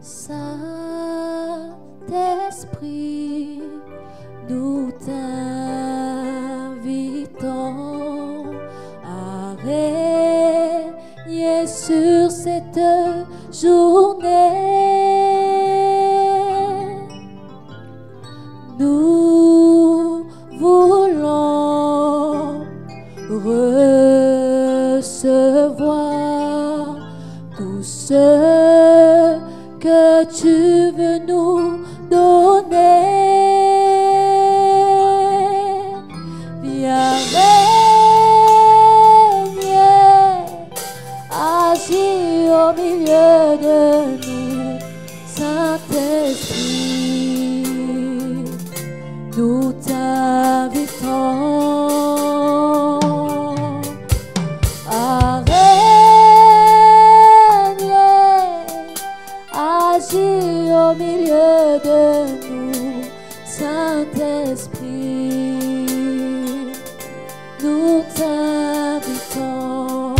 Saint-Esprit, nous t'invitons à régner sur cette journée. Nous voulons recevoir tout ce que tu veux nous donner. Viens régner, agis au milieu de nous, Saint-Esprit, nous t'invitons à régner, agis au milieu de nous, Saint-Esprit, nous t'invitons,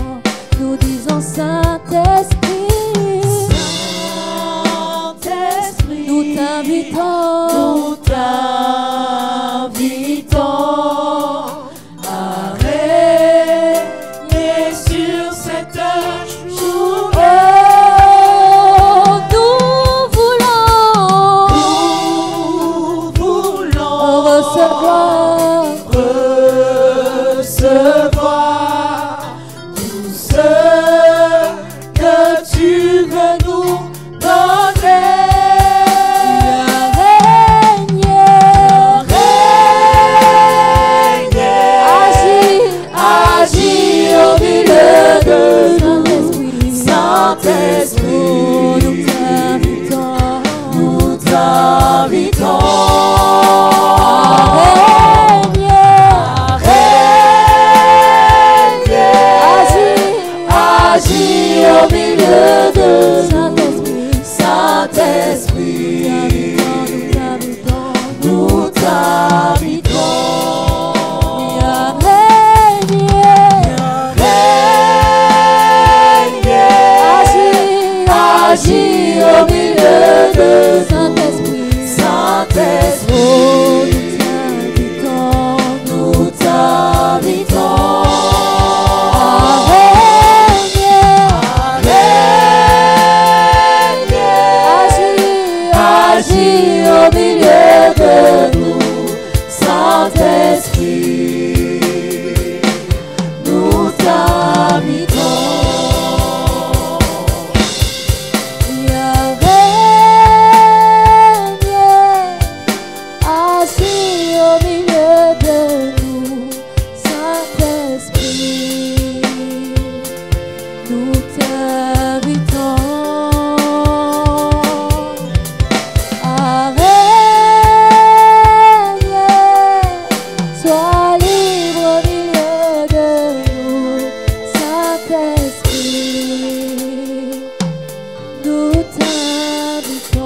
nous disons Saint-Esprit, Saint-Esprit, nous t'invitons, à régner sur cette journée. Nous voulons recevoir tout ce que tu veux nous donner. Saint-Esprit, nous t'invitons à régner, agis au milieu de nous, Saint-Esprit, nous t'invitons à agis au milieu de Saint-Esprit, Saint-Esprit, nous t'invitons à régner, agis au milieu de nous, Saint-Esprit, nous t'invitons.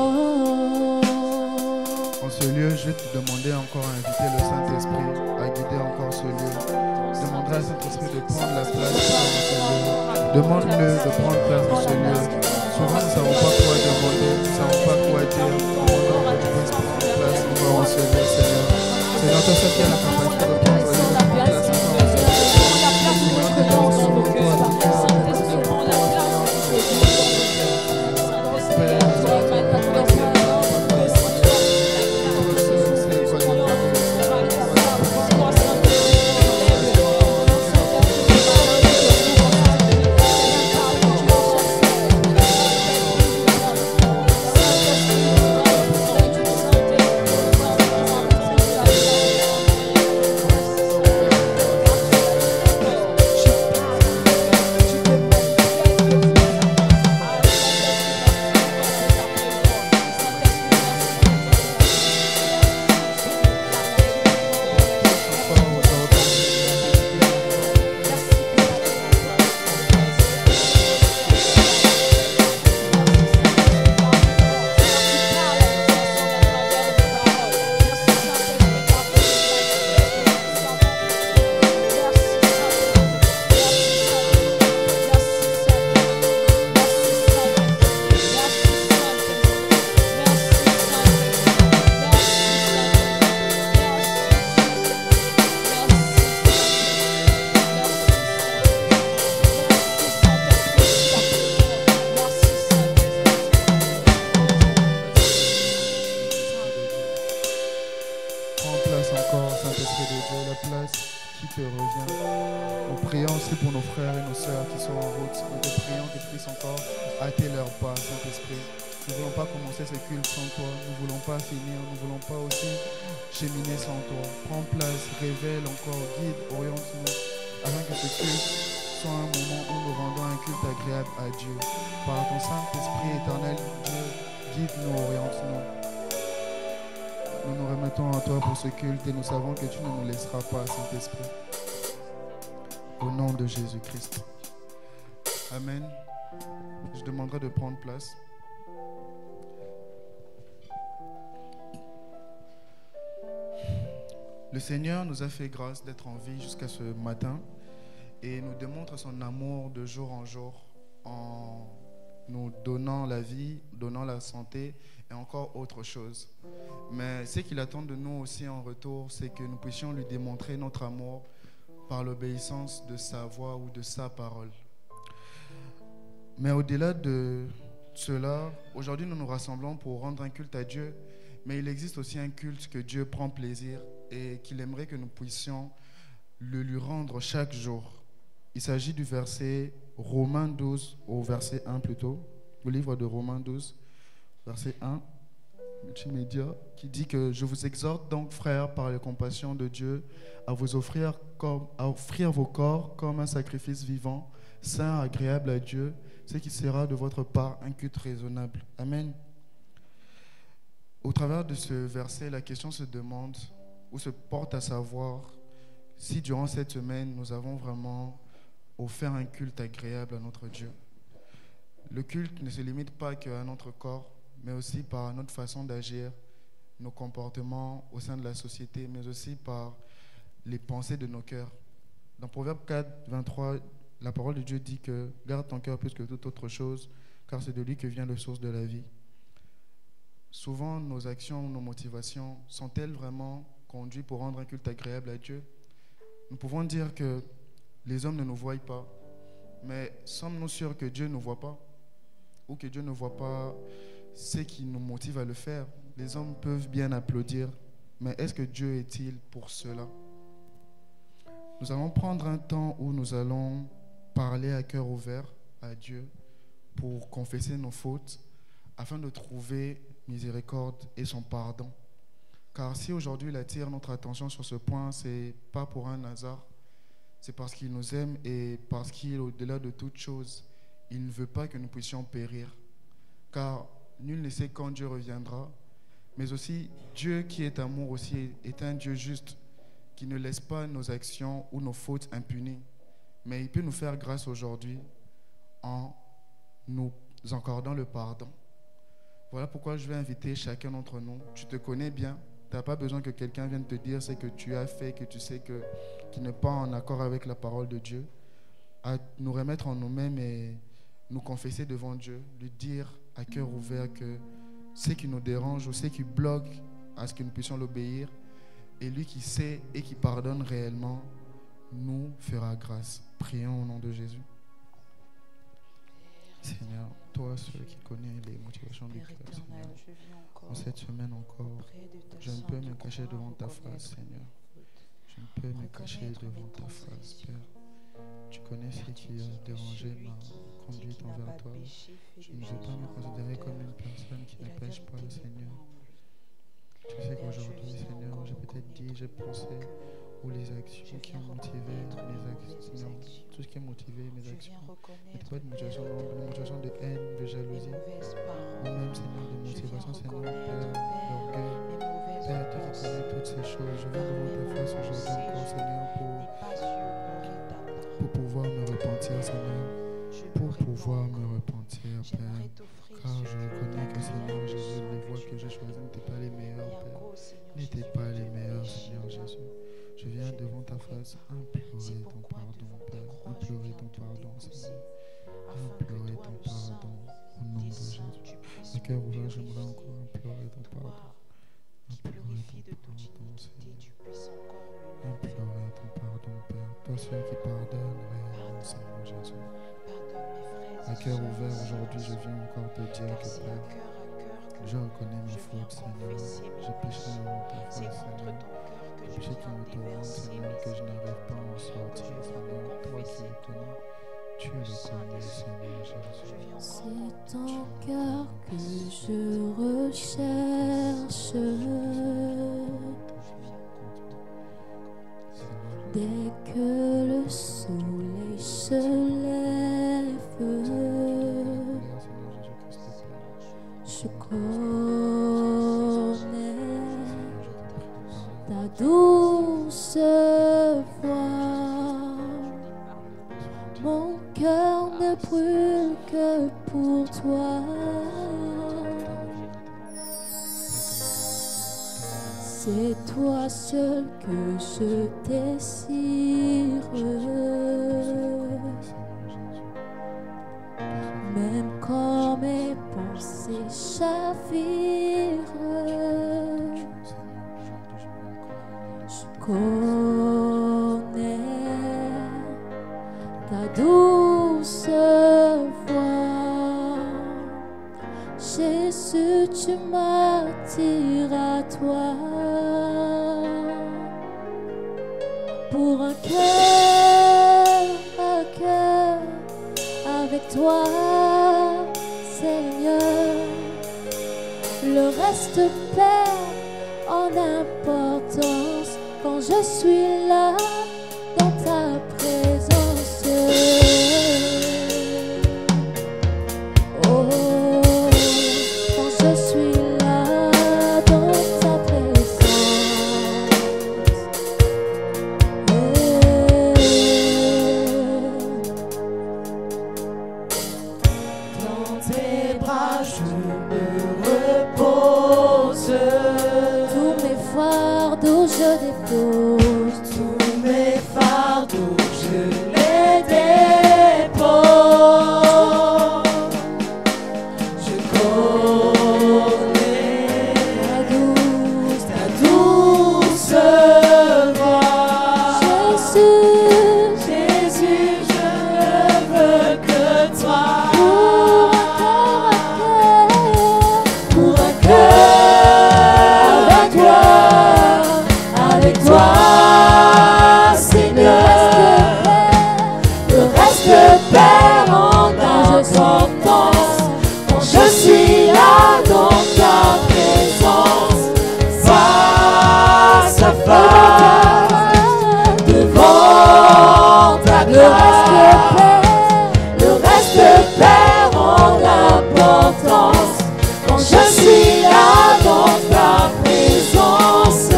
Demande-le de prendre place dans ce lieu. Souvent, nous ne savons pas quoi demander, nous ne savons pas quoi dire. Demandons que tu puisses prendre place dans ce lieu, Seigneur. Seigneur, toi seul qui as la capacité de prendre place dans ce lieu. Nous prions aussi pour nos frères et nos sœurs qui sont en route. Nous te prions qu'ils puissent encore hâter leur pas, Saint-Esprit. Nous ne voulons pas commencer ce culte sans toi. Nous ne voulons pas finir. Nous ne voulons pas aussi cheminer sans toi. Prends place, révèle encore, guide, oriente-nous, afin que ce culte soit un moment où nous rendons un culte agréable à Dieu. Par ton Saint-Esprit éternel, Dieu, guide-nous, oriente-nous. Nous nous remettons à toi pour ce culte et nous savons que tu ne nous laisseras pas, Saint-Esprit. Au nom de Jésus-Christ. Amen. Je demanderai de prendre place. Le Seigneur nous a fait grâce d'être en vie jusqu'à ce matin et nous démontre son amour de jour en jour en nous donnant la vie, donnant la santé et encore autre chose. Mais ce qu'il attend de nous aussi en retour, c'est que nous puissions lui démontrer notre amour par l'obéissance de sa voix ou de sa parole. Mais au-delà de cela, aujourd'hui nous nous rassemblons pour rendre un culte à Dieu, mais il existe aussi un culte que Dieu prend plaisir et qu'il aimerait que nous puissions le lui rendre chaque jour. Il s'agit du verset Romains 12 au verset 1 plutôt, le livre de Romains 12, verset 1, multimédia, qui dit que je vous exhorte donc frères par la compassion de Dieu à vous offrir vos corps comme un sacrifice vivant, saint, agréable à Dieu, ce qui sera de votre part un culte raisonnable. Amen. Au travers de ce verset, la question se demande ou se porte à savoir si durant cette semaine nous avons vraiment offert un culte agréable à notre Dieu. Le culte ne se limite pas qu'à notre corps, mais aussi par notre façon d'agir, nos comportements au sein de la société, mais aussi par les pensées de nos cœurs. Dans Proverbe 4, 23, la parole de Dieu dit que « Garde ton cœur plus que toute autre chose, car c'est de lui que vient la source de la vie. » Souvent, nos actions, nos motivations sont-elles vraiment conduites pour rendre un culte agréable à Dieu? Nous pouvons dire que les hommes ne nous voient pas, mais sommes-nous sûrs que Dieu ne nous voit pas? Ou que Dieu ne voit pas ce qui nous motive à le faire? Les hommes peuvent bien applaudir, mais est-ce que Dieu est-il pour cela? Nous allons prendre un temps où nous allons parler à cœur ouvert à Dieu pour confesser nos fautes afin de trouver miséricorde et son pardon. Car si aujourd'hui il attire notre attention sur ce point, ce n'est pas pour un hasard, c'est parce qu'il nous aime et parce qu'il, au-delà de toute chose, il ne veut pas que nous puissions périr. Car nul ne sait quand Dieu reviendra, mais aussi Dieu qui est amour aussi est un Dieu juste qui ne laisse pas nos actions ou nos fautes impunies, mais il peut nous faire grâce aujourd'hui en nous accordant le pardon. Voilà pourquoi je vais inviter chacun d'entre nous. Tu te connais bien, tu n'as pas besoin que quelqu'un vienne te dire ce que tu as fait, que tu sais qui n'est pas en accord avec la parole de Dieu, à nous remettre en nous-mêmes et nous confesser devant Dieu, lui dire à cœur ouvert que ce qui nous dérange ou ce qui bloque à ce que nous puissions l'obéir, et lui qui sait et qui pardonne réellement, nous fera grâce. Prions au nom de Jésus. Seigneur, toi, celui qui connais les motivations du cœur, Seigneur, en cette semaine encore, je ne peux me cacher devant ta face, Seigneur. Je ne peux me cacher devant ta face, Père. Tu connais ce qui a dérangé ma conduite envers toi. Je ne veux pas me considérer comme une personne qui ne pêche pas, Seigneur. Tu sais qu'aujourd'hui, Seigneur, j'ai peut-être dit, j'ai pensé, ou les actions qui ont motivé mes actions, tout ce qui a motivé mes actions, n'était pas de motivation de haine, de jalousie, ou même, Seigneur, de motivation, Seigneur, Père, d'orgueil. Père, toi qui connais toutes ces choses, je viens devant ta face aujourd'hui encore, Seigneur, pour pouvoir me repentir, Seigneur, pour pouvoir me repentir, Père, car je reconnais que, Seigneur Jésus, les voies que j'ai choisies n'étaient pas les meilleures, Père, n'étaient pas les meilleures, Seigneur Jésus. Je viens devant ta face implorer ton pardon, Père, implorer ton pardon, Seigneur, implorer ton pardon, au nom de Jésus. À cœur ouvert, j'aimerais encore implorer ton pardon, implorer ton pardon, Seigneur, implorer ton pardon, Père, toi celui qui pardonne réellement, Seigneur Jésus. À cœur ouvert, aujourd'hui, je viens encore te dire que, Père, je reconnais mes fautes, Seigneur, j'ai péché devant ta face, Seigneur. péchés qui me tourmentent, Seigneur, que je n'arrive pas à en sortir, Seigneur. Toi qui le connais, tu le connais, Seigneur Jésus. C'est ton cœur que je recherche. Dès que le soleil se lève, je connais ta douce voix. Mon cœur ne brûle que pour toi. C'est toi seul que je désire. Même quand mes pensées chavirent, je connais ta douce voix. Jésus, tu m'attires à toi. Pour un cœur avec toi, Seigneur, le reste perd en importance quand je suis là dans ta présence. Oh, quand je suis là dans ta présence. Dans tes bras je me repose. Tous mes fardeaux je dépose. Tous mes fardeaux je les dépose. Je connais ta douce voix. Jésus, je ne veux que toi. Pour un cœur avec toi, Seigneur, le reste perd en importance quand je suis là dans ta présence, face à face, devant ta gloire. Le reste perd en importance quand je suis là dans ta présence.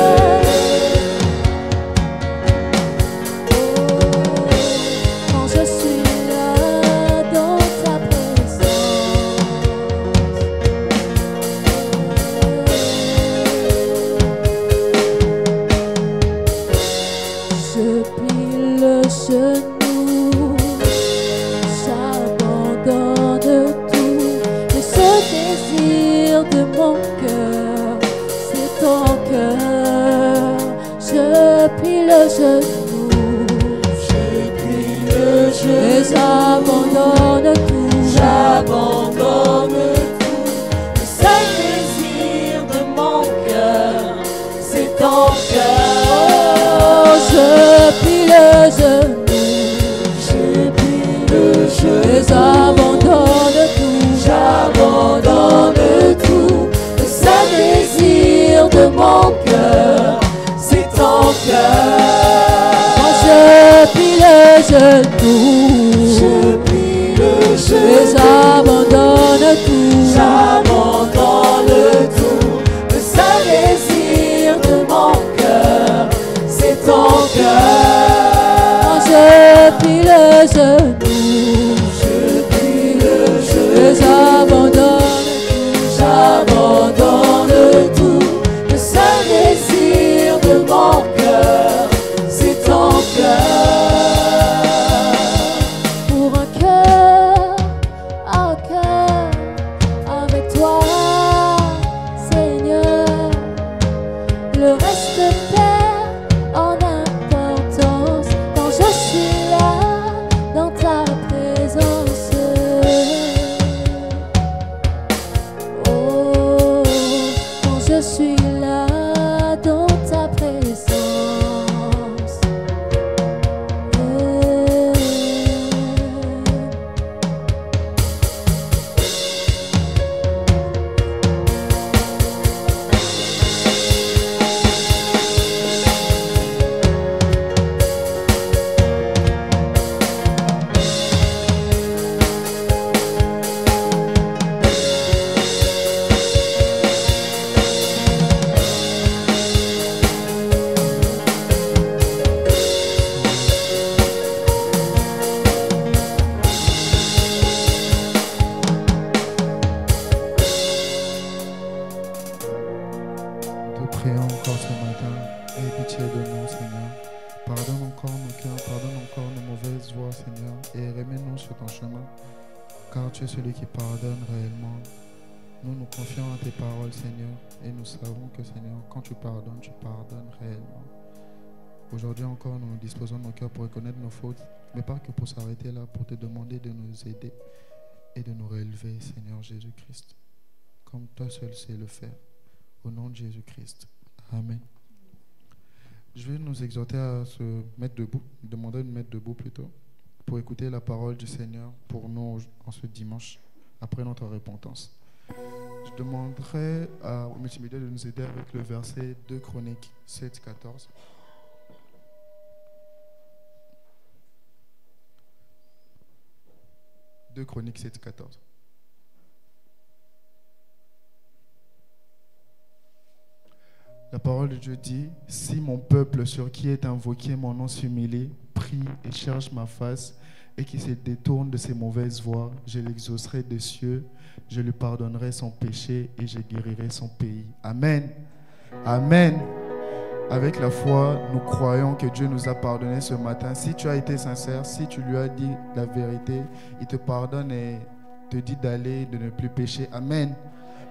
Quand je suis là dans ta présence, je plie le genou, j'abandonne tout. Le seul désir de mon cœur, c'est ton cœur. Je plie le genou, Je plie le et genou, j'abandonne tout. j'abandonne tout. Le seul désir de mon cœur, c'est ton cœur. Je plie le genou, Je plie le et genou, j'abandonne tout. j'abandonne tout. Le seul désir de mon cœur, c'est ton cœur. Quand je plie le genou, Je plie le et genou, j'abandonne tout. j'abandonne tout. Le seul désir de mon cœur, c'est ton cœur. Quand je plie le genou, Je plie le et genou, j'abandonne j'abandonne tout. Le seul désir de mon cœur, c'est ton cœur. pour un cœur avec toi, Seigneur. Le reste perd en importance quand je suis là dans ta mauvaise voie, Seigneur, et remets-nous sur ton chemin, car tu es celui qui pardonne réellement. Nous nous confions à tes paroles, Seigneur, et nous savons que, Seigneur, quand tu pardonnes réellement. Aujourd'hui encore, nous nous disposons de nos cœurs pour reconnaître nos fautes, mais pas que pour s'arrêter là, pour te demander de nous aider et de nous relever, Seigneur Jésus-Christ, comme toi seul sais le faire. Au nom de Jésus-Christ. Amen. Je vais nous exhorter à se mettre debout, demander de nous mettre debout plutôt, pour écouter la parole du Seigneur pour nous en ce dimanche, après notre repentance. Je demanderai au multimédia de nous aider avec le verset 2 Chroniques 7, 14. De Chroniques 7, 14. La parole de Dieu dit: si mon peuple sur qui est invoqué mon nom s'humilie, prie et cherche ma face, et qui se détourne de ses mauvaises voies, je l'exaucerai des cieux, je lui pardonnerai son péché et je guérirai son pays. Amen. Amen. Avec la foi, nous croyons que Dieu nous a pardonné ce matin. Si tu as été sincère, si tu lui as dit la vérité, il te pardonne et te dit d'aller, de ne plus pécher. Amen.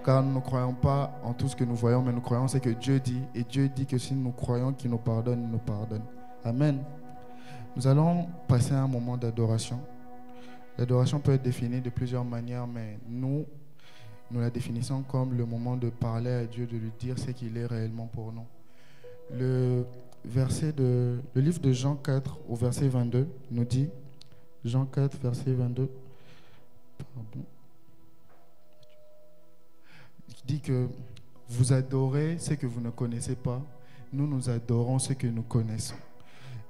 Car nous ne croyons pas en tout ce que nous voyons, mais nous croyons ce que Dieu dit. Et Dieu dit que si nous croyons qu'il nous pardonne, il nous pardonne. Amen. Nous allons passer à un moment d'adoration. L'adoration peut être définie de plusieurs manières, mais nous la définissons comme le moment de parler à Dieu, de lui dire ce qu'il est réellement pour nous. Le livre de Jean 4 au verset 22 nous dit, Jean 4 verset 22, il dit que vous adorez ce que vous ne connaissez pas, nous adorons ce que nous connaissons.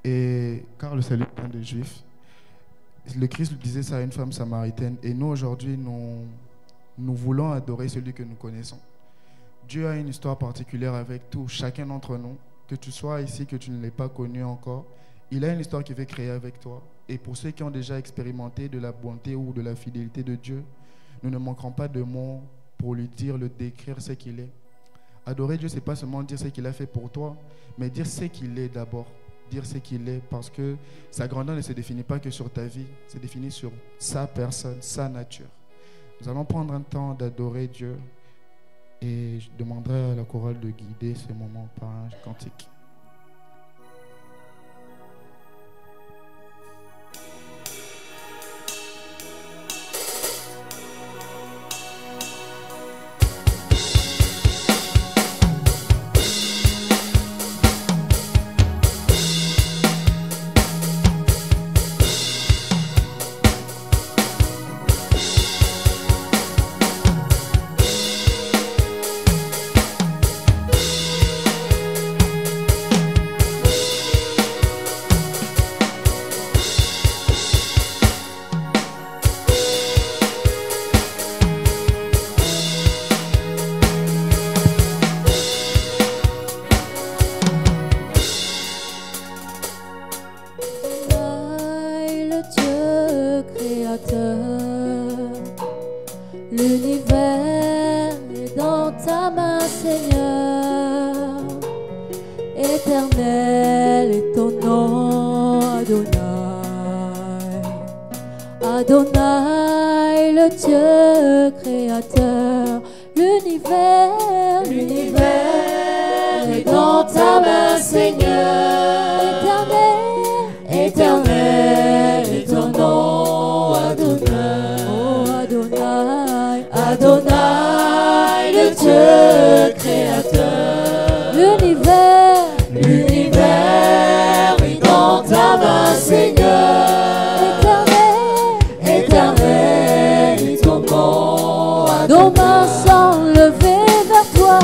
Et car le salut vient des Juifs, le Christ disait ça à une femme samaritaine, et nous aujourd'hui nous voulons adorer celui que nous connaissons. Dieu a une histoire particulière avec chacun d'entre nous, que tu sois ici, que tu ne l'aies pas connu encore. Il a une histoire qu'il veut créer avec toi. Et pour ceux qui ont déjà expérimenté de la bonté ou de la fidélité de Dieu, nous ne manquerons pas de mots pour lui dire, le décrire ce qu'il est. Adorer Dieu, ce n'est pas seulement dire ce qu'il a fait pour toi, mais dire ce qu'il est d'abord. Dire ce qu'il est, parce que sa grandeur ne se définit pas que sur ta vie, se définit sur sa personne, sa nature. Nous allons prendre un temps d'adorer Dieu. Et je demanderai à la chorale de guider ce moment par un cantique. L'univers est dans ta main, Seigneur. Éternel est ton nom, Adonai. Adonai, le Dieu créateur. L'univers est dans ta main, Seigneur. Éternel est ton nom, Adonai. Oh, Adonai, Adonai, le Dieu créateur. L'univers est dans ta main, Seigneur. Éternel est ton nom, Adonai. Nos mains sont levées vers toi,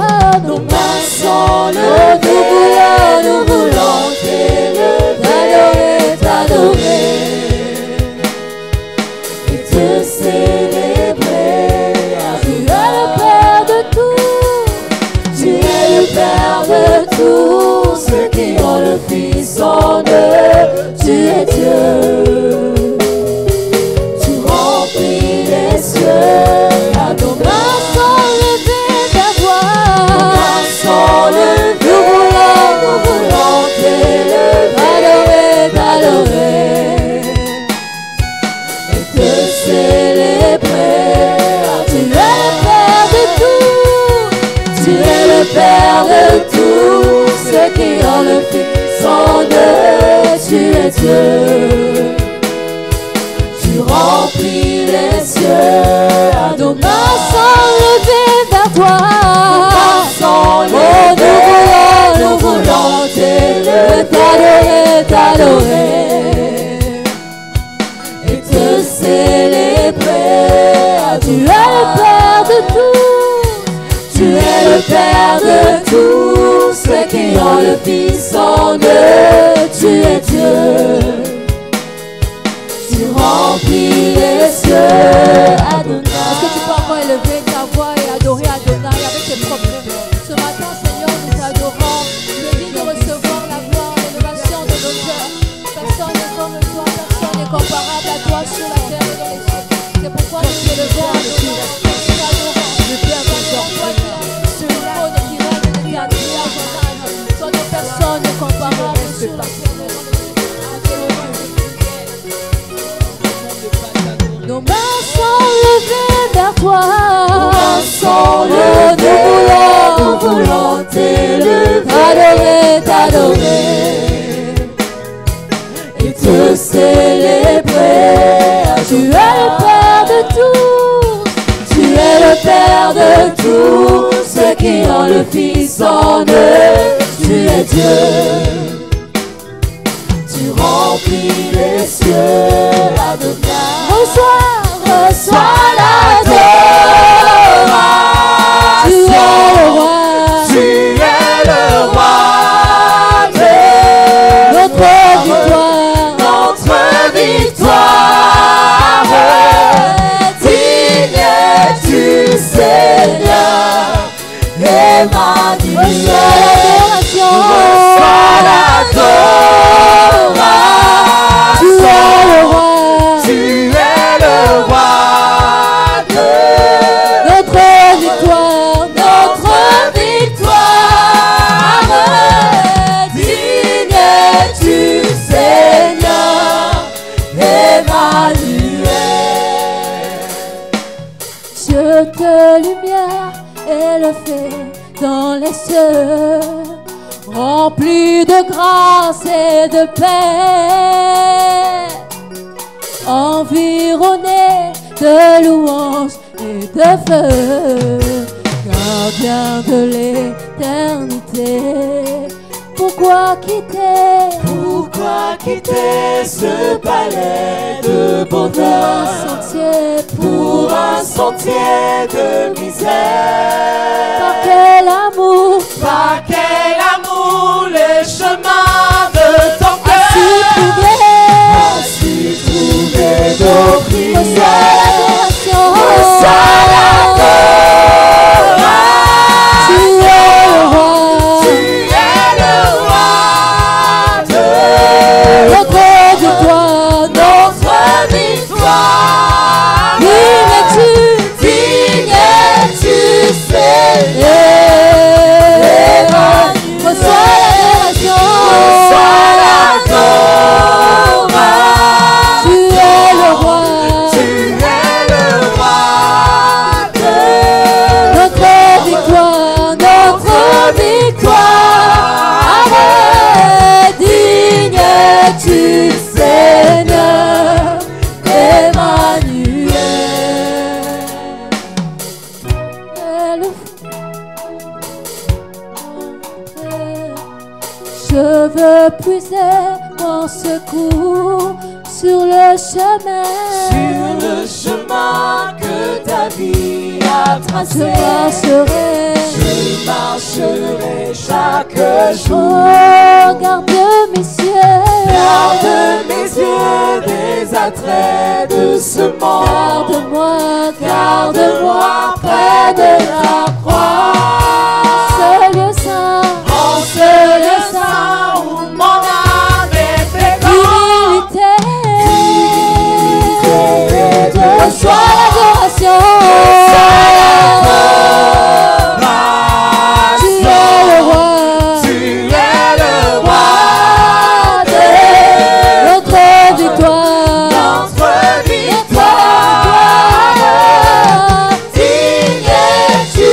nos mains sont levées, nous voulons t'élever, t'adorer et te célébrer. Tu es le Père de tout, tu es le Père de tous ceux qui ont le Fils en eux. Tu es Dieu, tu remplis les cieux. À nos mains sont levées ta voix, nos mains sont levées, nous voulons t'élever, t'adorer t'adorer, t'adorer et te célébrer. Tu es le Père de tous, tu es le Père de tous ceux qui ont le Fils en eux. Tu es Dieu, tu remplis les cieux, Adonai. Est-ce que tu peux encore élever ta voix et adorer Adonai avec tes propres mots? Ce matin, Seigneur, nous t'adorons. Tu es digne de recevoir la gloire, l'élévation de nos cœurs. Personne n'est comme toi, personne n'est comparable à toi sur la terre et dans les cieux. C'est pourquoi nous élevons Adonai. Nous t'adorons. Le Père de toi, ce trône qui règne de ta vie, Adonai. Son personne n'est comparable sur la terre et dans les cieux. Nos mains sont levées vers toi, ensemble nous voulons t'élever, t'adorer et te célébrer. Tu es le Père de tous, tu es le Père de tous ceux qui ont le Fils en eux. Tu es Dieu, tu remplis les cieux, Adonai. Reçois l'adoration. Tu es le roi, tu es le roi de notre victoire. Digne es-tu, Seigneur, Emmanuel. Reçois l'adoration. Tu es le roi, tu es le roi de notre victoire. Digne es-tu, Seigneur, Emmanuel. Dieu de lumière élevé dans les cieux, rempli de grâce et de paix, environné de louanges et de feu, gardien de l'éternité. Pourquoi quitter ce palais de bonheur pour un sentier de misère? Par quel amour les chemins de ton cœur ainsi trouver nos prières. Reçois l'adoration. Tu es le roi, tu es le roi de notre victoire. Digne es-tu, Seigneur. Reçois l'adoration. Tu es le roi, tu es le roi de notre victoire. Digne es-tu, Seigneur, Emmanuel. Je veux puiser mon secours sur le chemin que ta vie a tracé. Je marcherai chaque jour. Oh, garde mes yeux des attraits de ce monde. Garde-moi près de la croix. En ce lieu saint où mon âme est féconde. Reçois l'adoration. Tu es le roi, tu es le roi de notre victoire. Digne es-tu,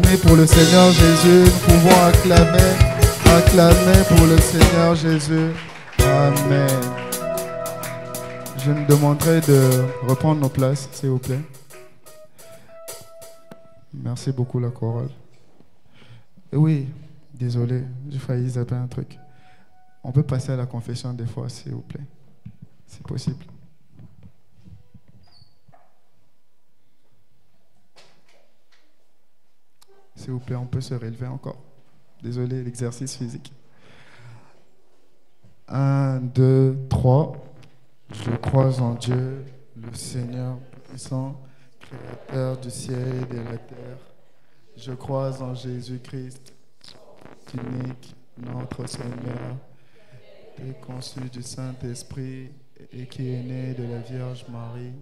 acclamer pour le Seigneur Jésus. Nous pouvons acclamer pour le Seigneur Jésus. Amen. Je me demanderai de reprendre nos places, s'il vous plaît. Merci beaucoup, la chorale. Oui, désolé, j'ai failli zapper un truc. On peut passer à la confession des fois, s'il vous plaît. C'est possible. S'il vous plaît, on peut se relever encore. Désolé, l'exercice physique. 1, 2, 3. Je crois en Dieu, le Seigneur puissant, créateur du ciel et de la terre. Je crois en Jésus-Christ, unique, notre Seigneur, qui est conçu du Saint-Esprit et qui est né de la Vierge Marie.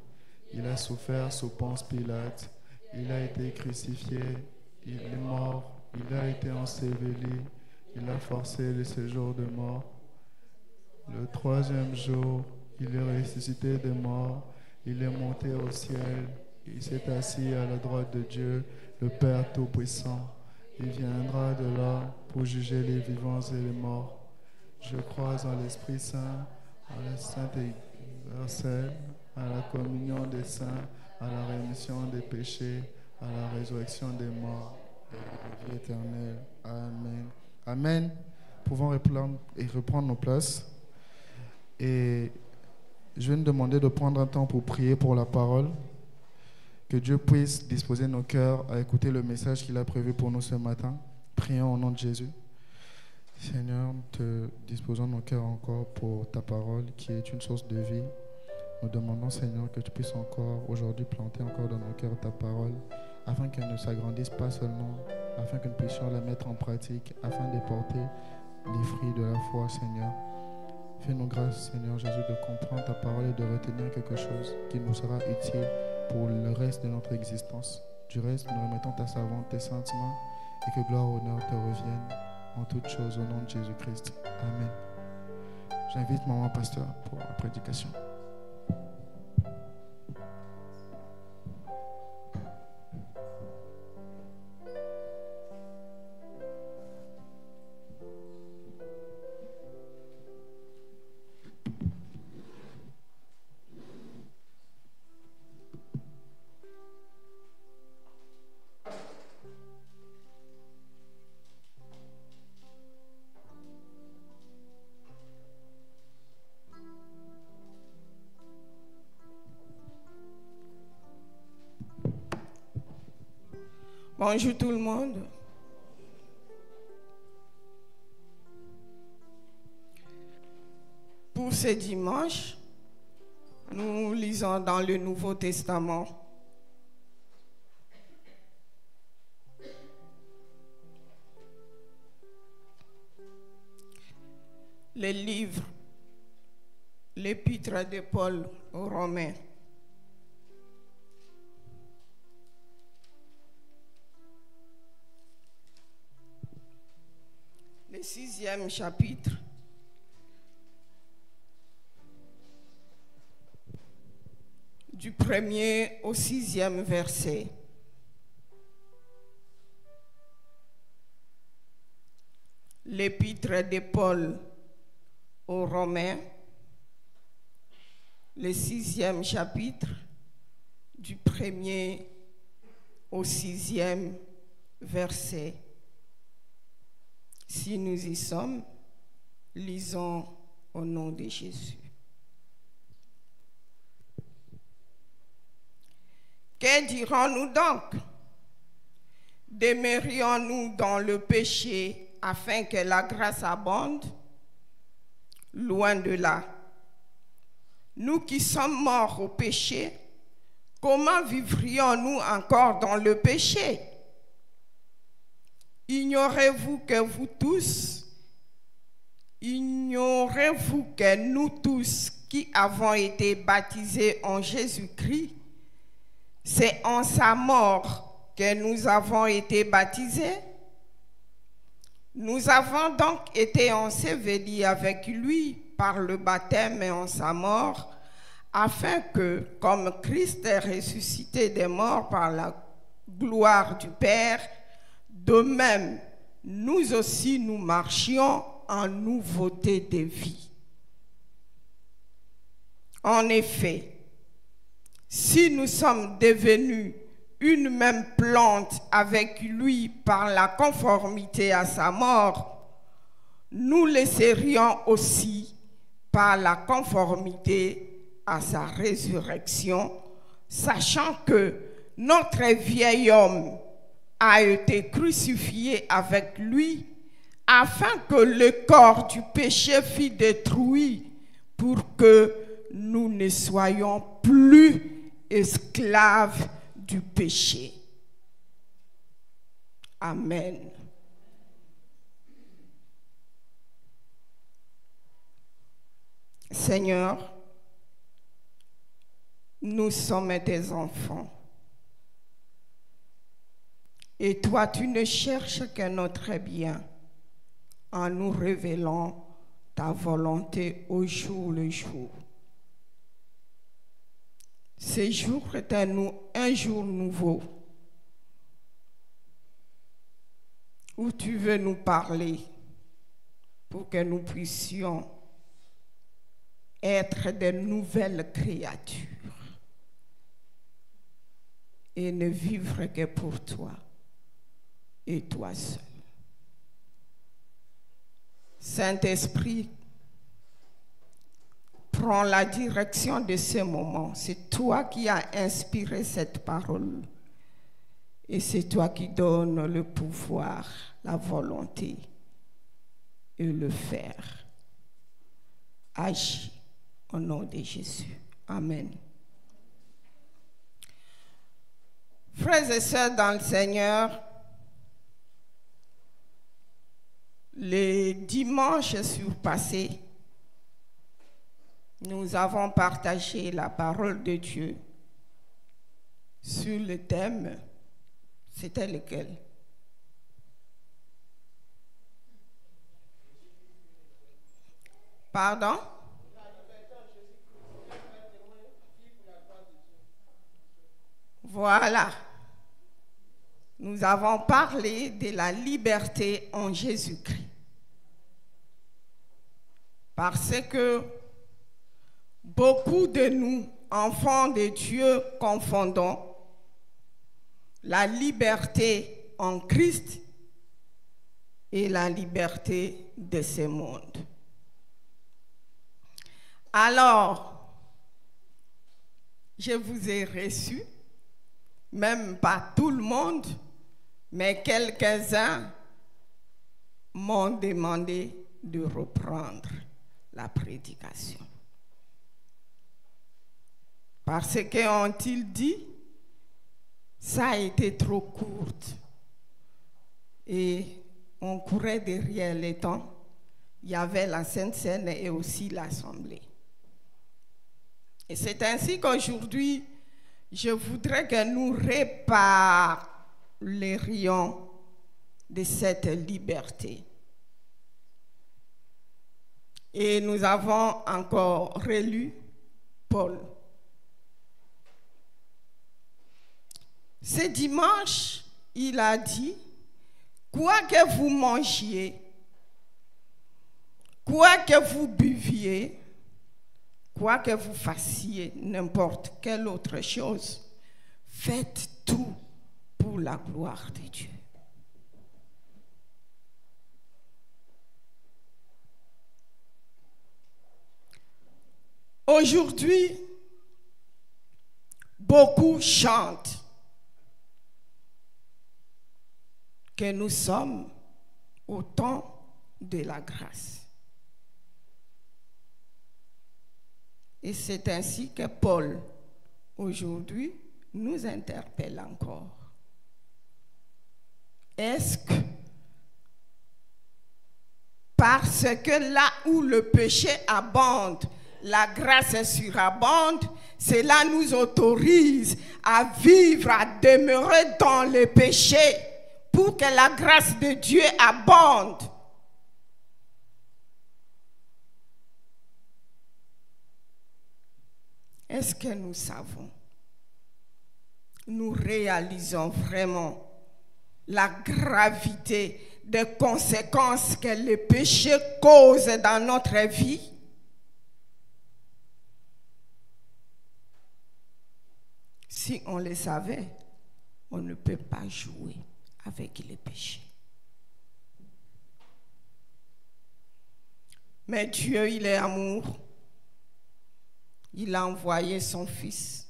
Il a souffert sous Ponce Pilate. Il a été crucifié. Il est mort. Il a été enseveli. Il a forcé le séjour de mort. Le troisième jour, il est ressuscité des morts. Il est monté au ciel. Il s'est assis à la droite de Dieu, le Père Tout-Puissant. Il viendra de là pour juger les vivants et les morts. Je crois en l'Esprit Saint, à la Sainte universelle, à la communion des saints, à la rémission des péchés, à la résurrection des morts et à la vie éternelle. Amen. Amen. Nous pouvons reprendre nos places. Et je vais nous demander de prendre un temps pour prier pour la parole. Que Dieu puisse disposer nos cœurs à écouter le message qu'il a prévu pour nous ce matin. Prions au nom de Jésus. Seigneur, nous te disposons nos cœurs encore pour ta parole qui est une source de vie. Nous demandons, Seigneur, que tu puisses encore aujourd'hui planter encore dans nos cœurs ta parole afin qu'elle ne s'agrandisse pas seulement, afin que nous puissions la mettre en pratique, afin de porter les fruits de la foi, Seigneur. Fais-nous grâce, Seigneur Jésus, de comprendre ta parole et de retenir quelque chose qui nous sera utile pour le reste de notre existence. Du reste, nous remettons ta savante, tes saintes mains, et que gloire et honneur te reviennent en toutes choses au nom de Jésus-Christ. Amen. J'invite maman pasteur pour la prédication. Bonjour tout le monde. Pour ce dimanche, nous lisons dans le Nouveau Testament. Le livre, l'épître de Paul aux Romains. Le 6e chapitre, du 1er au 6e verset. L'épître de Paul aux Romains, le 6e chapitre, du 1er au 6e verset. Si nous y sommes, lisons au nom de Jésus. Que dirons-nous donc? Demeurions-nous dans le péché afin que la grâce abonde? Loin de là. Nous qui sommes morts au péché, comment vivrions-nous encore dans le péché? Ignorez-vous que nous tous qui avons été baptisés en Jésus-Christ, c'est en sa mort que nous avons été baptisés? Nous avons donc été ensevelis avec lui par le baptême et en sa mort, afin que, comme Christ est ressuscité des morts par la gloire du Père, de même, nous aussi, nous marchions en nouveauté de vie. En effet, si nous sommes devenus une même plante avec lui par la conformité à sa mort, nous le serions aussi par la conformité à sa résurrection, sachant que notre vieil homme a été crucifié avec lui afin que le corps du péché fût détruit pour que nous ne soyons plus esclaves du péché. Amen. Seigneur, nous sommes tes enfants. Et toi, tu ne cherches que notre bien en nous révélant ta volonté au jour le jour. Ce jour est un jour nouveau où tu veux nous parler pour que nous puissions être de nouvelles créatures et ne vivre que pour toi et toi seul. Saint-Esprit, prends la direction de ce moment. C'est toi qui as inspiré cette parole et c'est toi qui donnes le pouvoir, la volonté et le faire. Agis au nom de Jésus. Amen. Frères et sœurs dans le Seigneur, les dimanches surpassés, nous avons partagé la parole de Dieu sur le thème, c'était lequel? Pardon? Voilà. Nous avons parlé de la liberté en Jésus-Christ. Parce que beaucoup de nous, enfants de Dieu, confondons la liberté en Christ et la liberté de ce monde. Alors, je vous ai reçu, même pas tout le monde, mais quelques-uns m'ont demandé de reprendre la prédication. Parce qu'ont-ils dit, ça a été trop courte. Et on courait derrière les temps. Il y avait la Sainte Seine et aussi l'Assemblée. Et c'est ainsi qu'aujourd'hui, je voudrais que nous réparlions de cette liberté. Et nous avons encore relu Paul. Ce dimanche, il a dit, quoi que vous mangiez, quoi que vous buviez, quoi que vous fassiez, n'importe quelle autre chose, faites tout pour la gloire de Dieu. Aujourd'hui, beaucoup chantent que nous sommes au temps de la grâce. Et c'est ainsi que Paul, aujourd'hui, nous interpelle encore. Est-ce que, parce que là où le péché abonde, la grâce surabonde, cela nous autorise à vivre, à demeurer dans le péché pour que la grâce de Dieu abonde? Est-ce que nous savons, nous réalisons vraiment la gravité des conséquences que le péché cause dans notre vie? Si on le savait, on ne peut pas jouer avec le péché. Mais Dieu, il est amour. Il a envoyé son Fils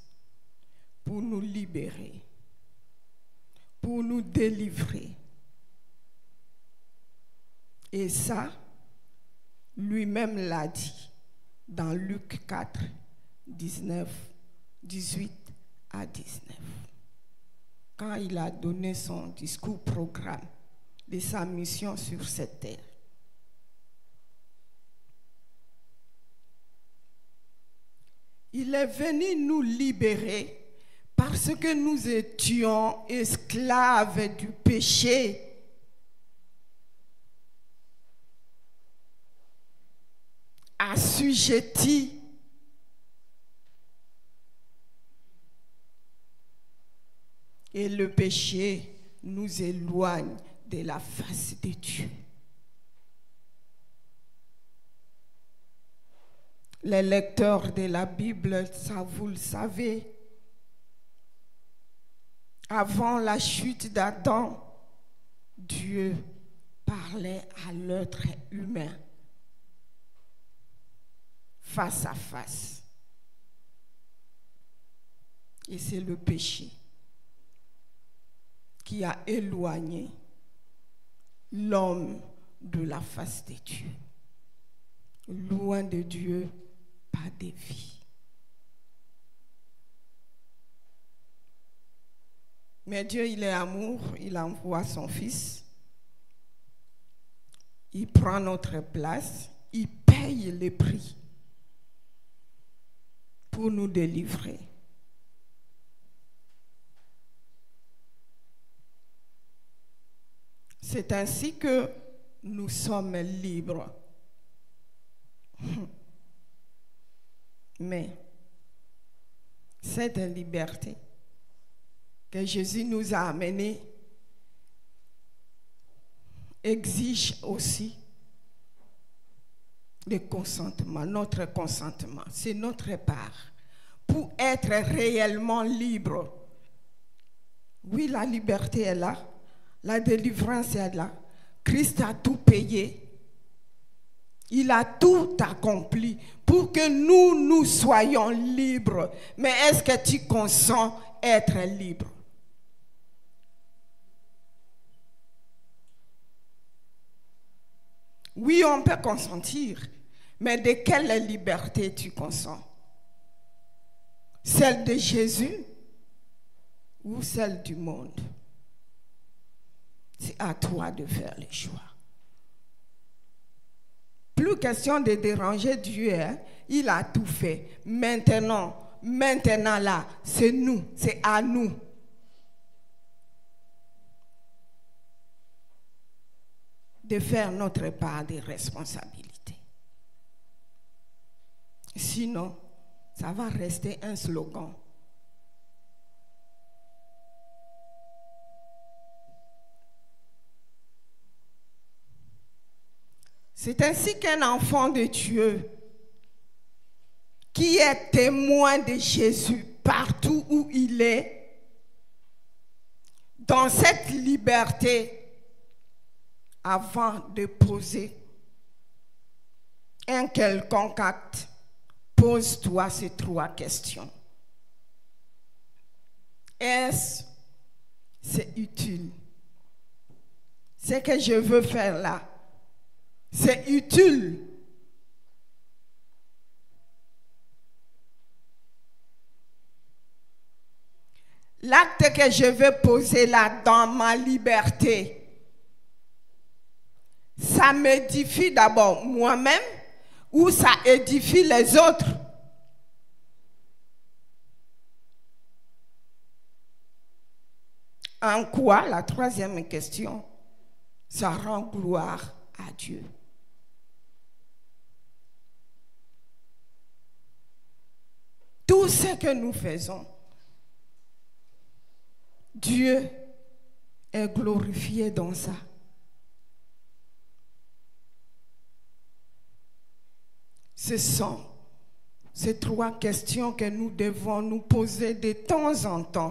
pour nous libérer, pour nous délivrer. Et ça, lui-même l'a dit dans Luc 4, 18 à 19. Quand il a donné son discours programme de sa mission sur cette terre. Il est venu nous libérer parce que nous étions esclaves du péché. Assujettis. Et le péché nous éloigne de la face de Dieu. Les lecteurs de la Bible, ça vous le savez, avant la chute d'Adam, Dieu parlait à l'être humain face à face. Et c'est le péché qui a éloigné l'homme de la face de Dieu. Loin de Dieu, pas de vie. Mais Dieu, il est amour, il envoie son Fils. Il prend notre place, il paye le prix pour nous délivrer. C'est ainsi que nous sommes libres. Mais cette liberté que Jésus nous a amenée exige aussi le consentement, notre consentement. C'est notre part pour être réellement libre. Oui, la liberté est là, la délivrance est là. Christ a tout payé. Il a tout accompli pour que nous soyons libres. Mais est-ce que tu consens être libre? Oui, on peut consentir, mais de quelle liberté tu consens? Celle de Jésus ou celle du monde? C'est à toi de faire le choix. Plus question de déranger Dieu, hein? Il a tout fait. Maintenant là, c'est nous, c'est à nous. De faire notre part de responsabilité. Sinon, ça va rester un slogan. C'est ainsi qu'un enfant de Dieu qui est témoin de Jésus partout où il est, dans cette liberté, avant de poser un quelconque acte, pose-toi ces 3 questions. Est-ce c'est utile? Ce que je veux faire là, c'est utile. L'acte que je veux poser là dans ma liberté, ça m'édifie d'abord moi-même ou ça édifie les autres? En quoi, la 3e question, ça rend gloire à Dieu? Tout ce que nous faisons, Dieu est glorifié dans ça. Ce sont ces trois questions que nous devons nous poser de temps en temps.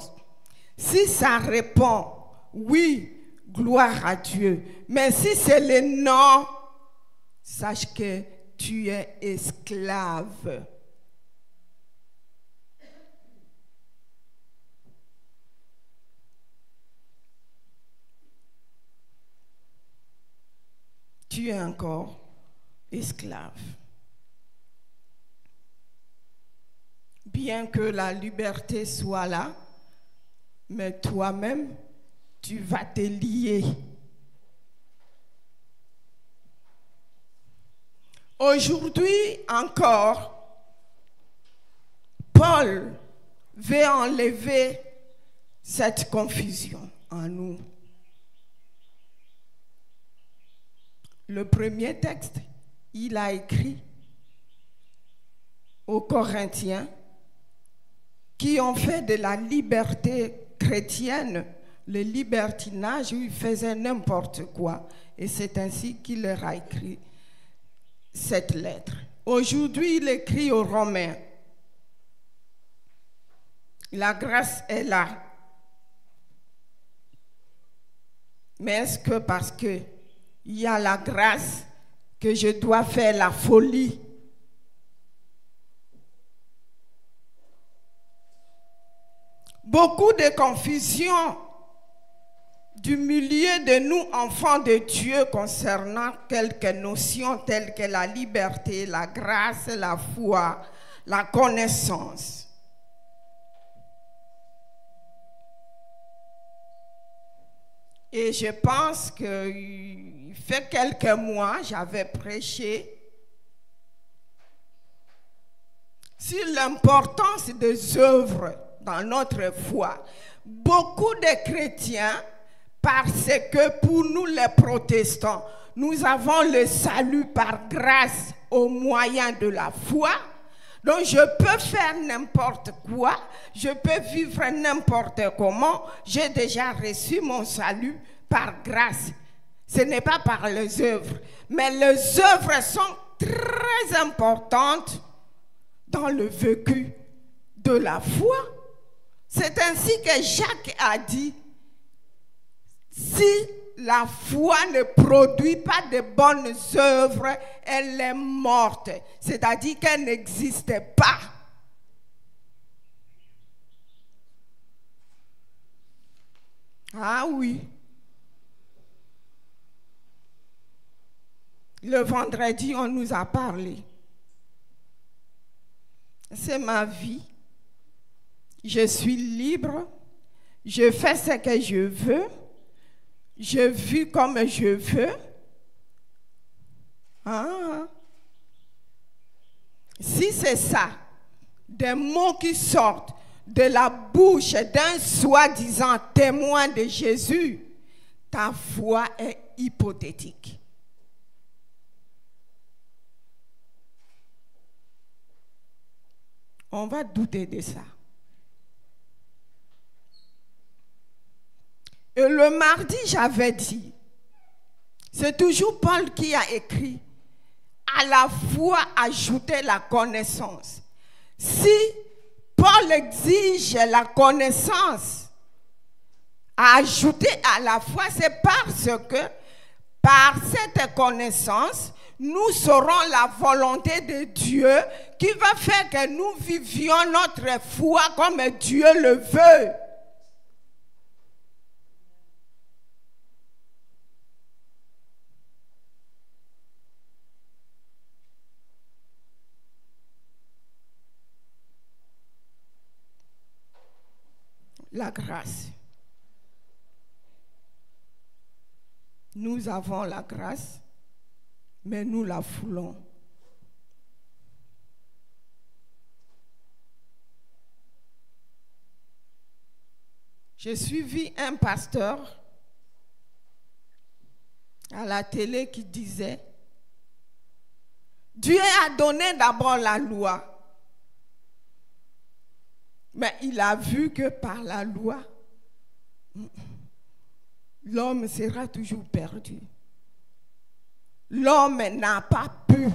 Si ça répond oui, gloire à Dieu. Mais si c'est le non, sache que tu es esclave. Tu es encore esclave. Bien que la liberté soit là, mais toi-même, tu vas te lier. Aujourd'hui encore, Paul veut enlever cette confusion en nous. Le premier texte, il a écrit aux Corinthiens qui ont fait de la liberté chrétienne le libertinage où ils faisaient n'importe quoi. Et c'est ainsi qu'il leur a écrit cette lettre. Aujourd'hui, il écrit aux Romains. La grâce est là. Mais est-ce que parce qu'il y a la grâce que je dois faire la folie? Beaucoup de confusion du milieu de nous, enfants de Dieu, concernant quelques notions telles que la liberté, la grâce, la foi, la connaissance. Et je pense qu'il fait quelques mois, j'avais prêché sur l'importance des œuvres dans notre foi. Beaucoup de chrétiens, parce que pour nous les protestants, nous avons le salut par grâce au moyen de la foi. Donc je peux faire n'importe quoi, je peux vivre n'importe comment. J'ai déjà reçu mon salut par grâce. Ce n'est pas par les œuvres. Mais les œuvres sont très importantes dans le vécu de la foi. C'est ainsi que Jacques a dit, si la foi ne produit pas de bonnes œuvres, elle est morte. C'est-à-dire qu'elle n'existe pas. Ah oui. Le vendredi, on nous a parlé. C'est ma vie. Je suis libre. Je fais ce que je veux. Je vis comme je veux. Ah. Si c'est ça, des mots qui sortent de la bouche d'un soi-disant témoin de Jésus, ta foi est hypothétique. On va douter de ça. Et le mardi, j'avais dit, c'est toujours Paul qui a écrit, à la foi ajouter la connaissance. Si Paul exige la connaissance à ajouter à la foi, c'est parce que par cette connaissance, nous saurons la volonté de Dieu qui va faire que nous vivions notre foi comme Dieu le veut. La grâce. Nous avons la grâce, mais nous la foulons. J'ai suivi un pasteur à la télé qui disait, Dieu a donné d'abord la loi. Mais il a vu que par la loi, l'homme sera toujours perdu. L'homme n'a pas pu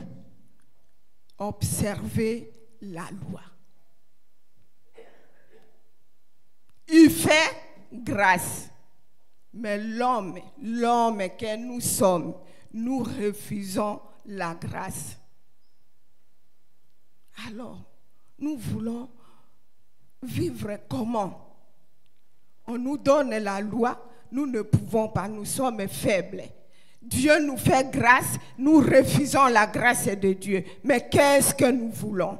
observer la loi. Il fait grâce. Mais l'homme que nous sommes, nous refusons la grâce. Alors, nous voulons vivre comment? On nous donne la loi, nous ne pouvons pas, nous sommes faibles. Dieu nous fait grâce, nous refusons la grâce de Dieu. Mais qu'est-ce que nous voulons?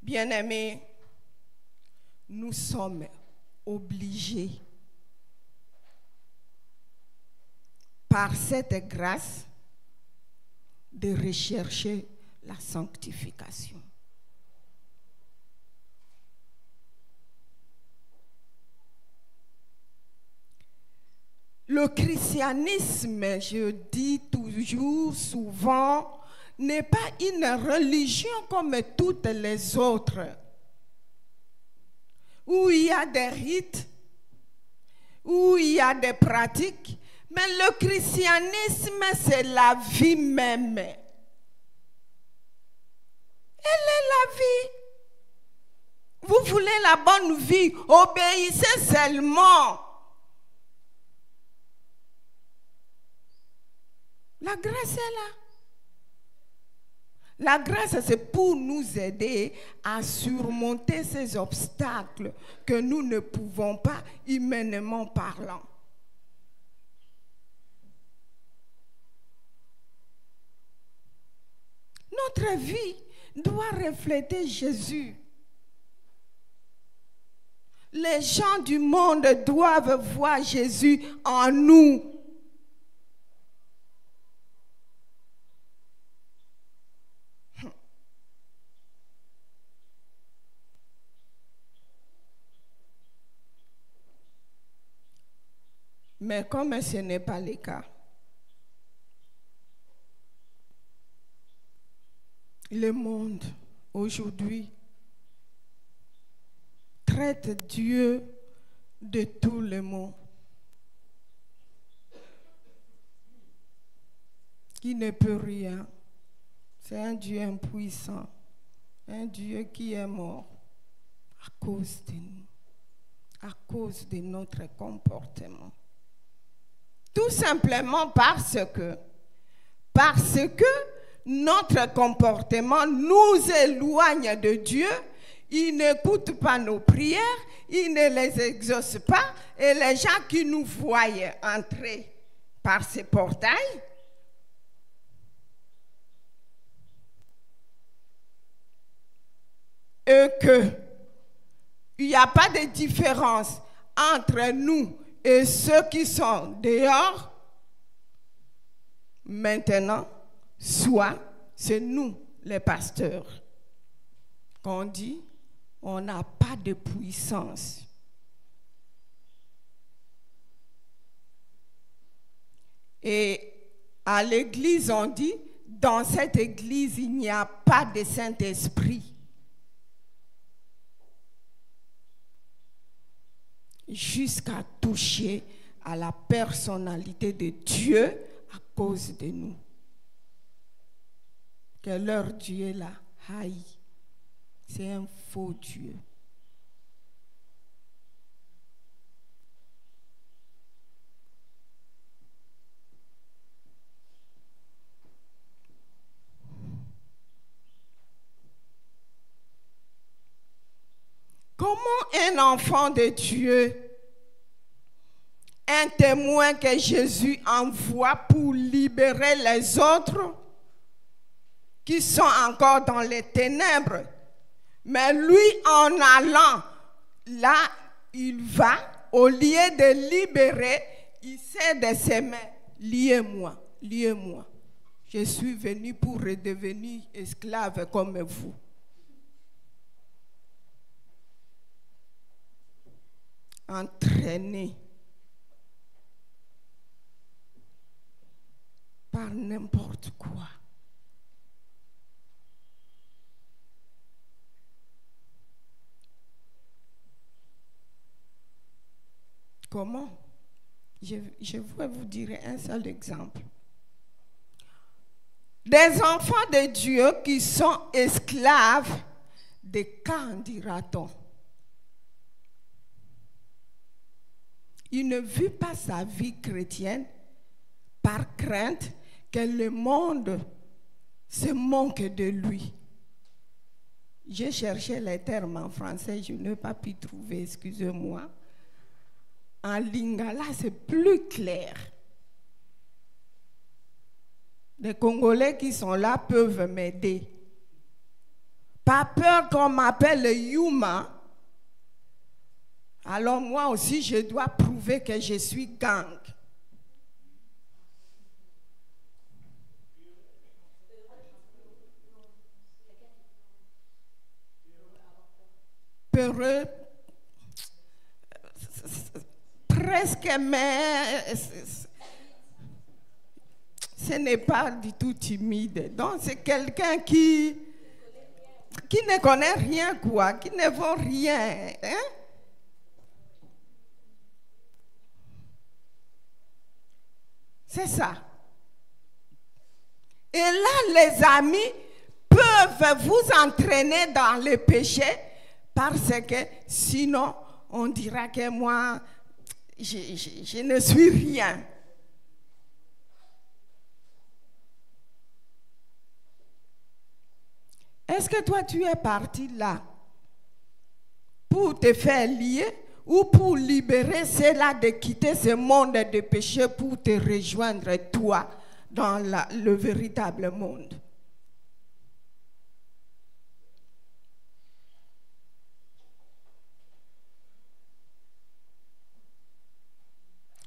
Bien-aimés, nous sommes obligés par cette grâce de rechercher la sanctification. Le christianisme, je dis toujours, souvent, n'est pas une religion comme toutes les autres, où il y a des rites, où il y a des pratiques, mais le christianisme, c'est la vie même. Elle est la vie. Vous voulez la bonne vie, obéissez seulement. La grâce est là. La grâce, c'est pour nous aider à surmonter ces obstacles que nous ne pouvons pas humainement parlant. Notre vie doit refléter Jésus. Les gens du monde doivent voir Jésus en nous. Mais comme ce n'est pas le cas, le monde aujourd'hui traite Dieu de tous les maux, qui ne peut rien. C'est un Dieu impuissant, un Dieu qui est mort à cause de nous, à cause de notre comportement. Tout simplement parce que notre comportement nous éloigne de Dieu, il n'écoute pas nos prières, il ne les exauce pas, et les gens qui nous voient entrer par ces portails, et qu'il n'y a pas de différence entre nous et ceux qui sont dehors, maintenant, soit c'est nous les pasteurs qu'on dit on n'a pas de puissance. Et à l'église, on dit, dans cette église, il n'y a pas de Saint-Esprit. Jusqu'à toucher à la personnalité de Dieu à cause de nous. Que leur Dieu là, haï, c'est un faux Dieu. Comment un enfant de Dieu, un témoin que Jésus envoie pour libérer les autres qui sont encore dans les ténèbres, mais lui, en allant là, il va, au lieu de libérer, il sait de ses mains, liez-moi, liez-moi. Je suis venu pour redevenir esclave comme vous. entraîné par n'importe quoi. Comment? Je vais vous dire un seul exemple. Des enfants de Dieu qui sont esclaves des camps, dira-t-on. Il ne vit pas sa vie chrétienne par crainte que le monde se moque de lui. J'ai cherché les termes en français, je n'ai pas pu trouver, excusez-moi. En lingala, c'est plus clair. Les Congolais qui sont là peuvent m'aider. Pas peur qu'on m'appelle le Yuma. Alors moi aussi, je dois prouver que je suis gang. Peureux, presque, mais ce n'est pas du tout timide. Donc c'est quelqu'un qui ne connaît rien, quoi, qui ne vaut rien. Hein? C'est ça. Et là, les amis peuvent vous entraîner dans le péché parce que sinon, on dira que moi, je ne suis rien. Est-ce que toi, tu es parti là pour te faire lier ou pour libérer cela de quitter ce monde de péché pour te rejoindre toi dans le véritable monde?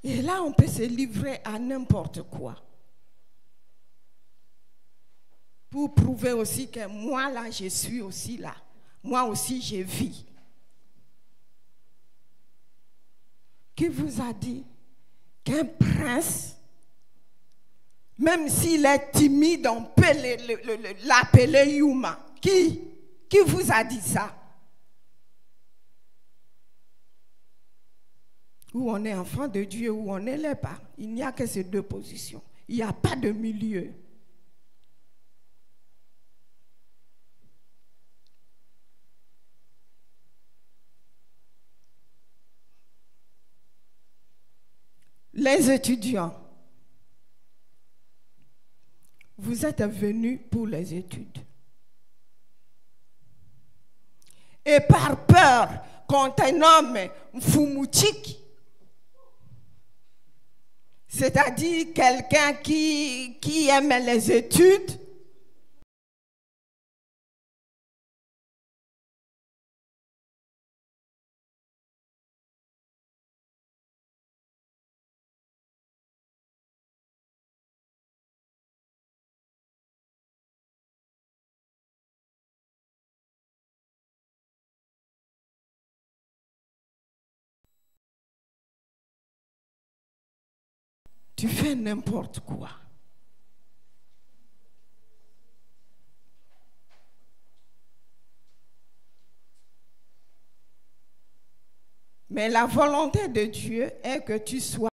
Et là, on peut se livrer à n'importe quoi. Pour prouver aussi que moi, là, je suis aussi là. Moi aussi, je vis. Qui vous a dit qu'un prince, même s'il est timide, on peut l'appeler Yuma? Qui vous a dit ça? Ou on est enfant de Dieu, ou on ne l'est pas. Il n'y a que ces deux positions. Il n'y a pas de milieu. Les étudiants, vous êtes venus pour les études. Et par peur qu'on te nomme Mfumuchiki, c'est-à-dire quelqu'un qui aime les études, tu fais n'importe quoi. Mais la volonté de Dieu est que tu sois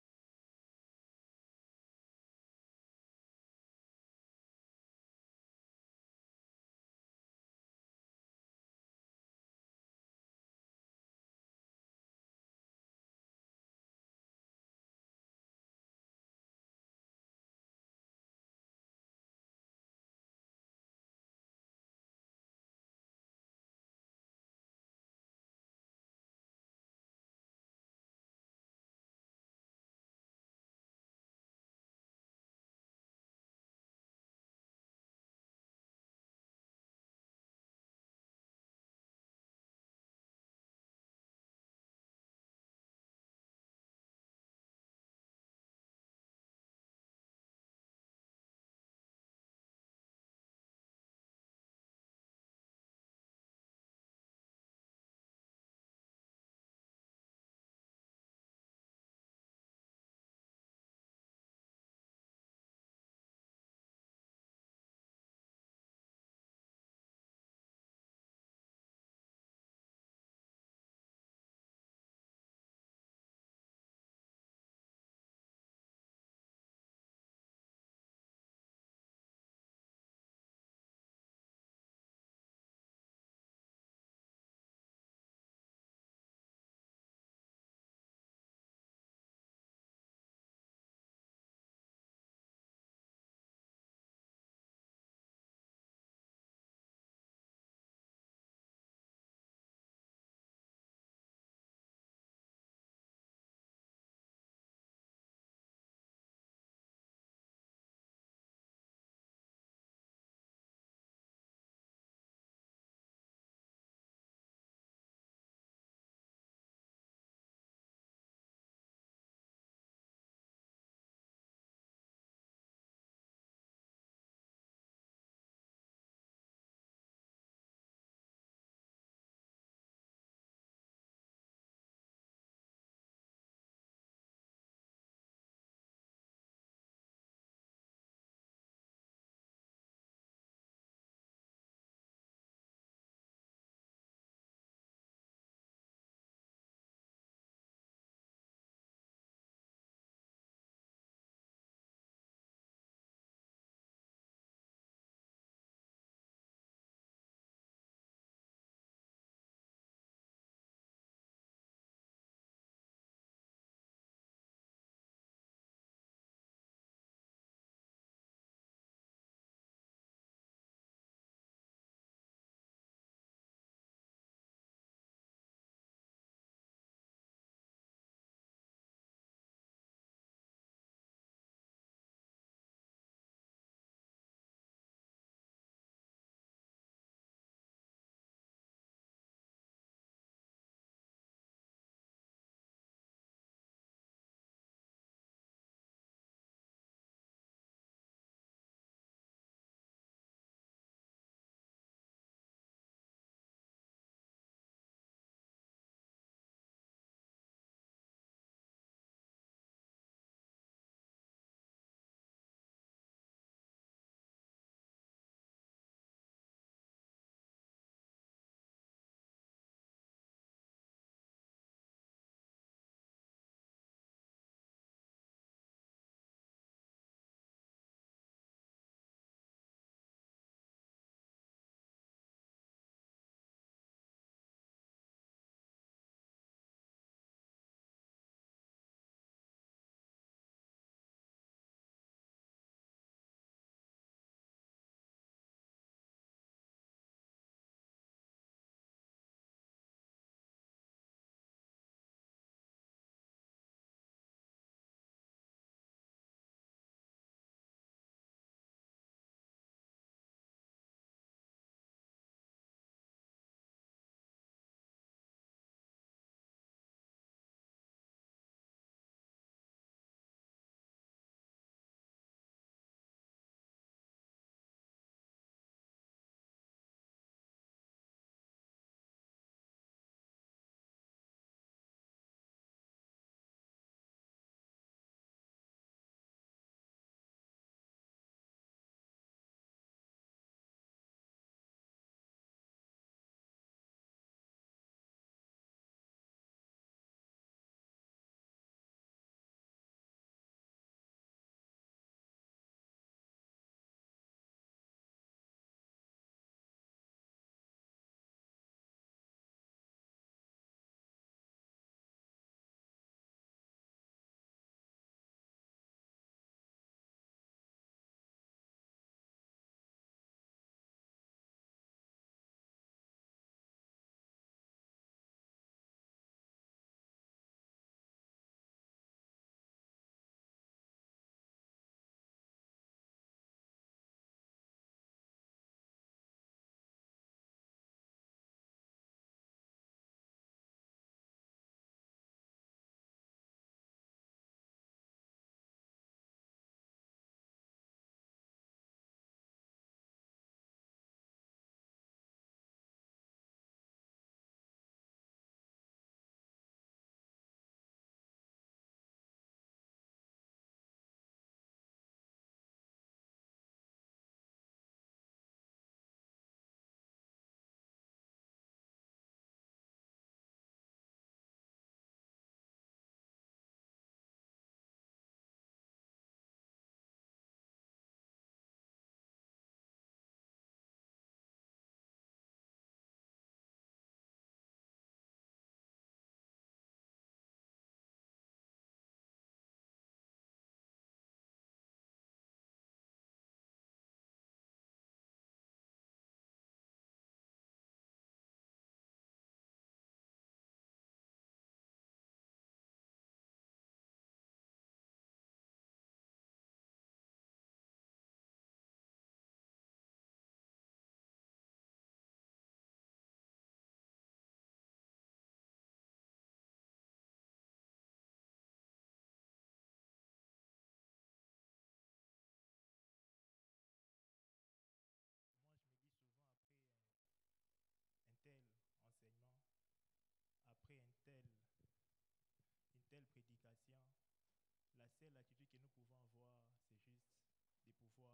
seule attitude que nous pouvons avoir, c'est juste de pouvoir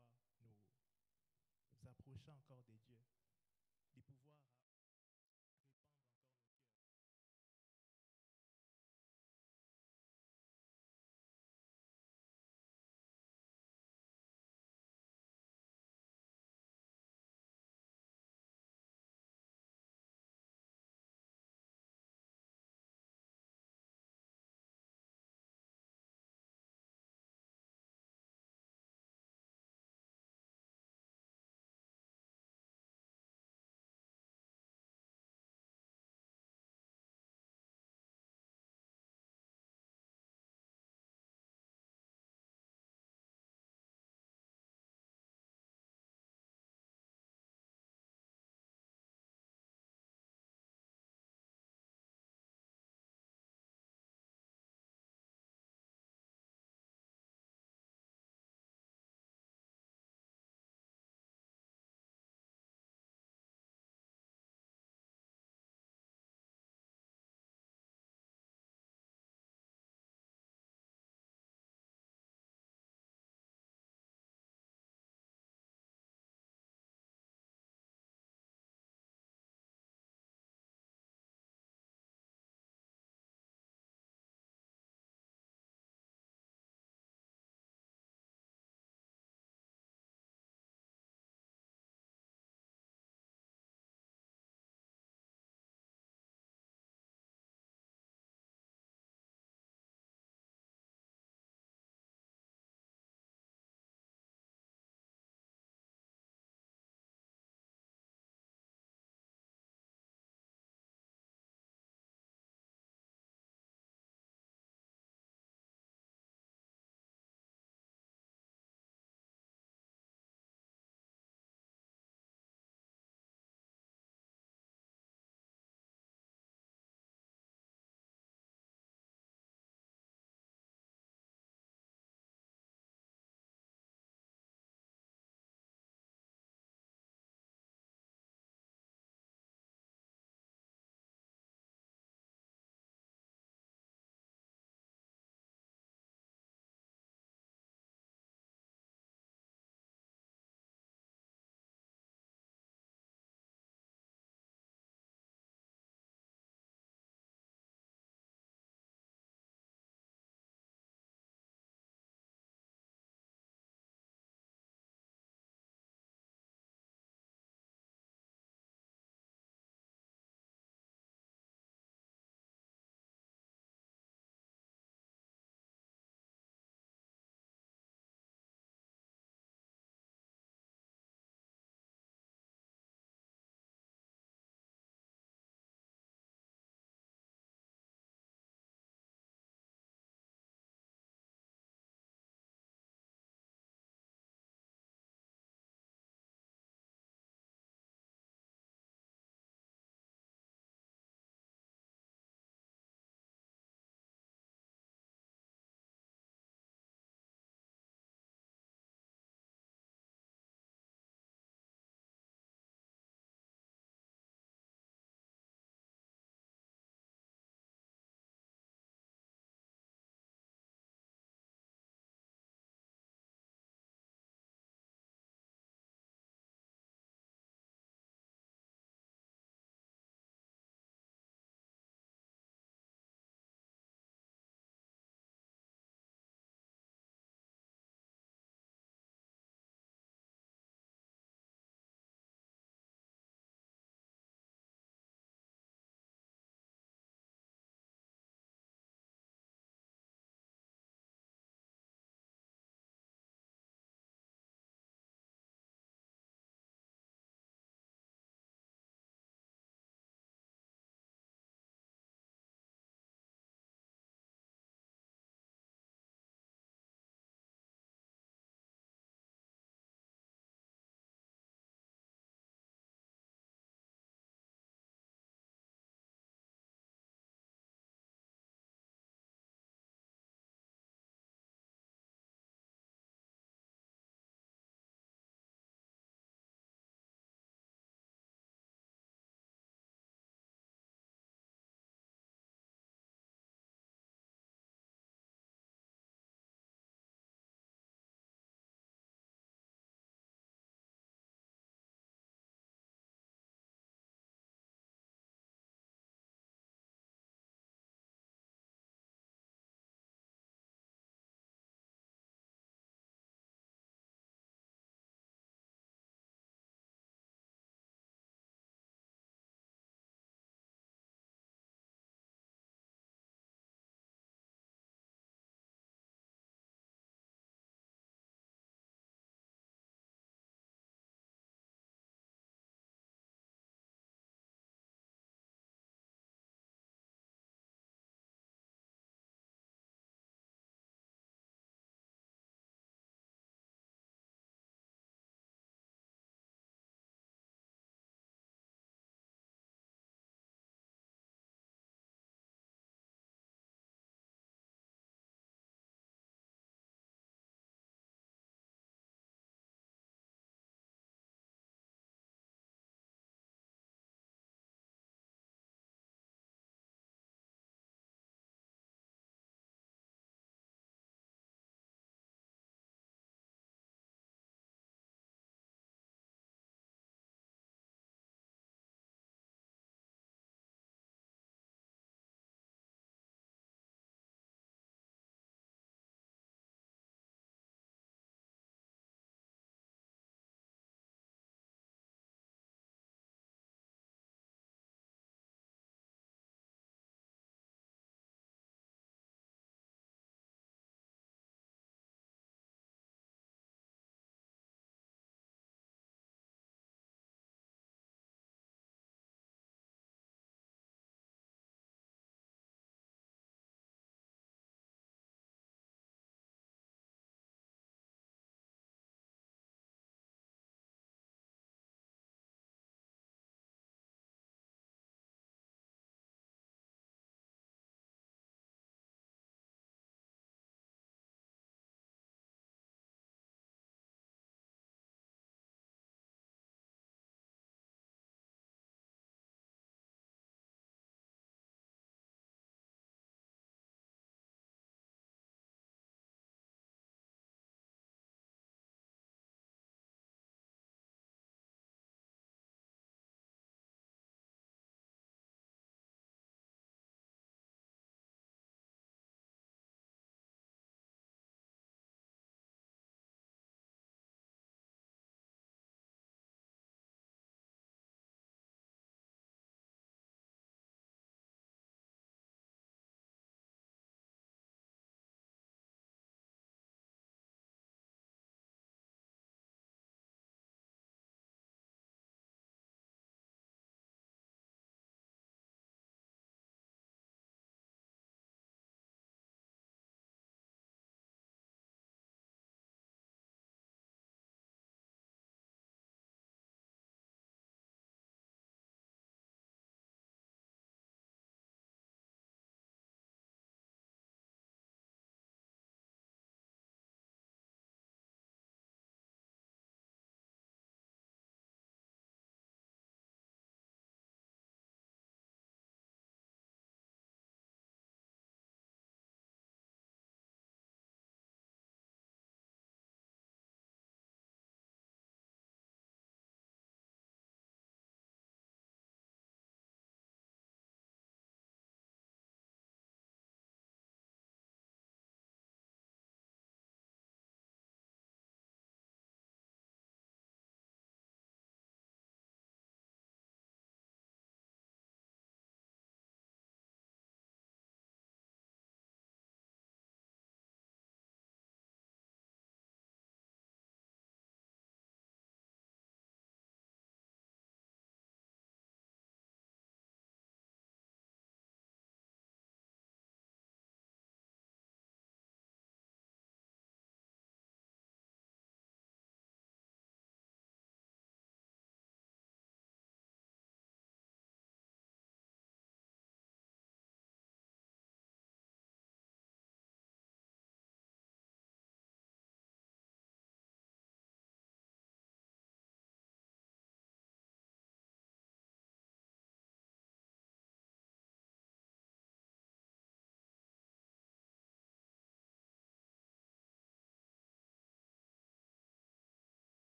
nous approcher encore de Dieu, de pouvoir répandre encore nos cœurs.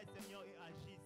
travaille, Seigneur, et agisse.